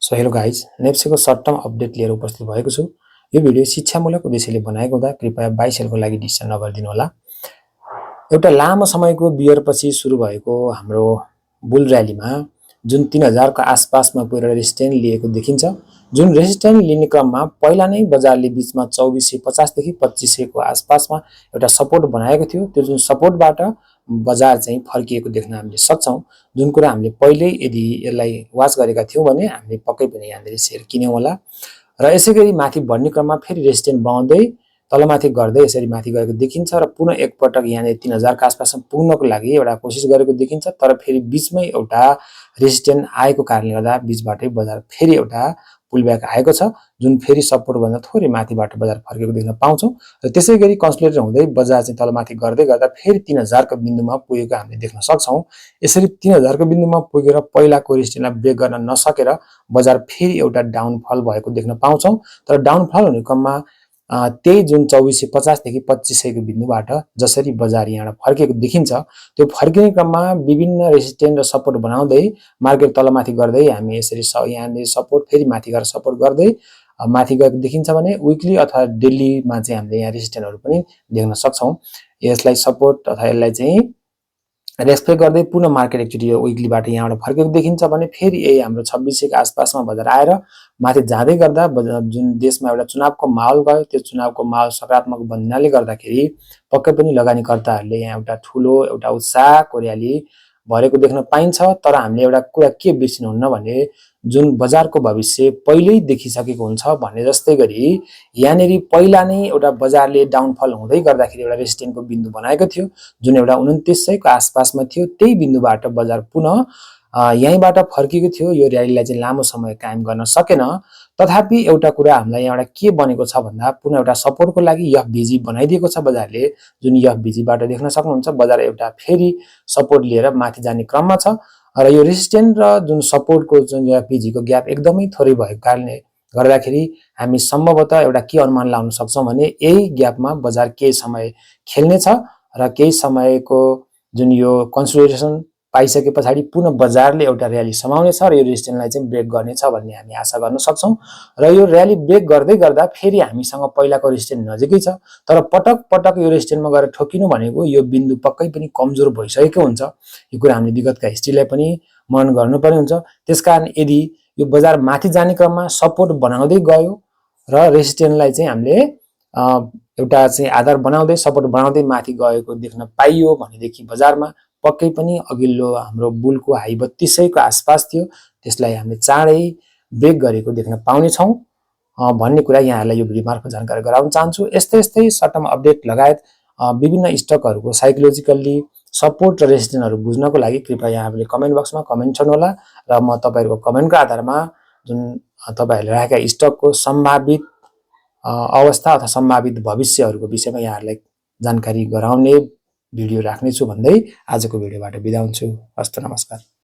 So hello guys, नेप्सेको short term update लिएर उपस्थित भएको छु। यो भिडियो शिक्षामूलक उद्देश्यले बनाएको हुँदा कृपया बाइ सेलको लागि डिसिजन नगरिदिनु होला। एउटा लामो समयको बियरपछि सुरु भएको हाम्रो बुल र्यालीमा जुन 3000 को आसपासमा पुगेर रेसिस्टेन्स लिएको देखिन्छ। जुन रेसिस्टेन्स लिने क्रममा पहिला नै बजारले बीचमा 2450 देखि 2500 को आसपासमा एउटा सपोर्ट बनाएको थियो। त्यो जुन सपोर्टबाट बजार चाहिँ फर्किएको देख्न हामीले सक्छौं। जुन कुरा हामीले पहिल्यै यदि यसलाई वाच गरेका थियौं भने हामीले पक्कै पनि यहाँनिर शेयर किन्यौं होला। र यसैगरी माथि बढ्ने क्रममा फेरि रेसिस्टेन्स बनाउँदै तलमाथि गर्दै यसरी माथि गएको देखिन्छ र पुनः एकपटक यहाँनिर 3000 का आसपासमा पुग्नको लागि एउटा कोसिस गरेको देखिन्छ। तर फेरि बीचमै एउटा रेसिस्टेन्स आएको कारणले गर्दा बीचबाटै बजार फेरि एउटा पुलब्याक आएको छ, जुन फेरि सपोर्ट भन्दा थोरै माथिबाट बजार फर्केको देख्न पाउँछौं। र त्यसैगरी कन्सोलिडेट हुँदै बजार चाहिँ तलमाथि गर्दै गर्दा फेरि 3000 को बिन्दुमा पुगेको हामीले देख्न सक्छौं। यसरी 3000 को बिन्दुमा पुगेर पहिलाको रेसिस्टेन्सलाई ब्रेक गर्न नसकेर बजार फेरि एउटा डाउनफल भएको देख्न पाउँछौं। तर डाउनफल हुने क्रममा त्यही जुन 2450 देखि 2500 को बिन्दुबाट जसरी बजार यहाँ फर्केको देखिन्छ, त्यो फर्किने क्रममा विभिन्न रेसिस्टेन्स र सपोर्ट बनाउँदै मार्केट तलमाथि गर्दै हामी यसरी यहाँनिर सपोर्ट फेरि माथि गएर सपोर्ट गर्दै माथि गएको देखिन्छ भने विकली अथवा डेलीमा चाहिँ हामीले यहाँ रेसिस्टेन्सहरु पनि देख्न सक्छौं। यसलाई सपोर्ट अथवा यसलाई चाहिँ रेस्पेक्ट गर्दै पुनः मार्केट एकचोटि यो विकलीबाट यहाँबाट फर्केको देखिन्छ भने फेरि यही हाम्रो 2600 को आसपासमा बजार आएर माथि जाँदै गर्दा जुन देशमा एउटा चुनावको माहौल गयो, त्यो चुनावको माहौल सकारात्मक बन्नाले गर्दाखेरि पक्कै पनि लगानीकर्ताहरूले यहाँ एउटा ठूलो एउटा उत्साहको र्याली भरेको देख्न पाइन्छ। तर हामीले एउटा कुरा के बिर्सिनुहुन्न भने जुन बजारको भविष्य पहिल्यै देखिसकेको हुन्छ भन्ने जस्तै गरी यहाँनिर पहिला नै एउटा बजारले डाउनफल हुँदै गर्दाखेरि एउटा रेसिस्टेन्सको बिन्दु बनाएको थियो, जुन एउटा 2900 को आसपासमा थियो। त्यही बिन्दुबाट बजार पुनः यहीँबाट फर्किएको थियो। यो र्यालीलाई चाहिँ लामो समय कायम गर्न सकेन। तथापि एउटा कुरा हामीलाई यहाँबाट के बनेको छ भन्दा पुनः एउटा सपोर्टको लागि एफभिजी बनाइदिएको छ बजारले, जुन एफभिजीबाट देख्न सक्नुहुन्छ बजार एउटा फेरि सपोर्ट लिएर माथि जाने क्रममा छ। र यो रेसिस्टेन्स र जुन सपोर्टको जुन एफभिजी को ग्याप एकदमै थोरै भएको कारणले गर्दाखेरि हामी सम्भवतः एउटा के अनुमान लगाउन सक्छौं भने यही ग्यापमा बजार केही समय खेल्नेछ र केही समयको जुन यो कन्सोलिडेसन पाइसके पछाडि पुनः बजारले एउटा र्याली समाउनेछ र यो रेसिस्टेन्सलाई चाहिँ ब्रेक गर्नेछ भन्ने हामी आशा गर्न सक्छौं। र यो र्याली ब्रेक गर्दै गर्दा फेरि हामीसँग पहिलाको रेसिस्टेन्स नजिकै छ। तर पटक पटक यो रेसिस्टेन्समा गएर ठोकिनु भनेको यो बिन्दु पक्कै पनि कमजोर भइसकेको हुन्छ। यो कुरा हामीले विगतका हिस्ट्रीलाई पनि मनन गर्नुपर्ने हुन्छ। त्यसकारण यदि यो बजार माथि जाने क्रममा सपोर्ट बनाउँदै गयो र रेसिस्टेन्सलाई चाहिँ हामीले एउटा चाहिँ आधार बनाउँदै सपोर्ट बनाउँदै माथि गएको देख्न पाइयो भनेदेखि बजारमा पक्कै पनि अघिल्लो हाम्रो बुलको हाई 3200 को आसपास थियो, त्यसलाई हामीले चाँडै ब्रेक गरेको देख्न पाउने छौं भन्ने कुरा यहाँहरूलाई यो भिडियो मार्फत जानकारी गराउन चाहन्छु। यस्तै सर्ट टर्म अपडेट लगायत विभिन्न स्टकहरुको साइकोलोजिकल्ली सपोर्ट र रेसिस्टेन्सहरु बुझ्नको लागि कृपया यहाँहरूले कमेन्ट बक्समा कमेन्ट छोड्नुहोला र म तपाईहरुको कमेन्टको आधारमा जुन तपाईहरुले राखेका स्टकको सम्भावित अवस्था अथवा सम्भावित भविष्यहरुको विषयमा यहाँहरूलाई जानकारी गराउने भिडियो राख्नेछु भन्दै आजको भिडियोबाट बिदा हुन्छु। हस्त नमस्कार।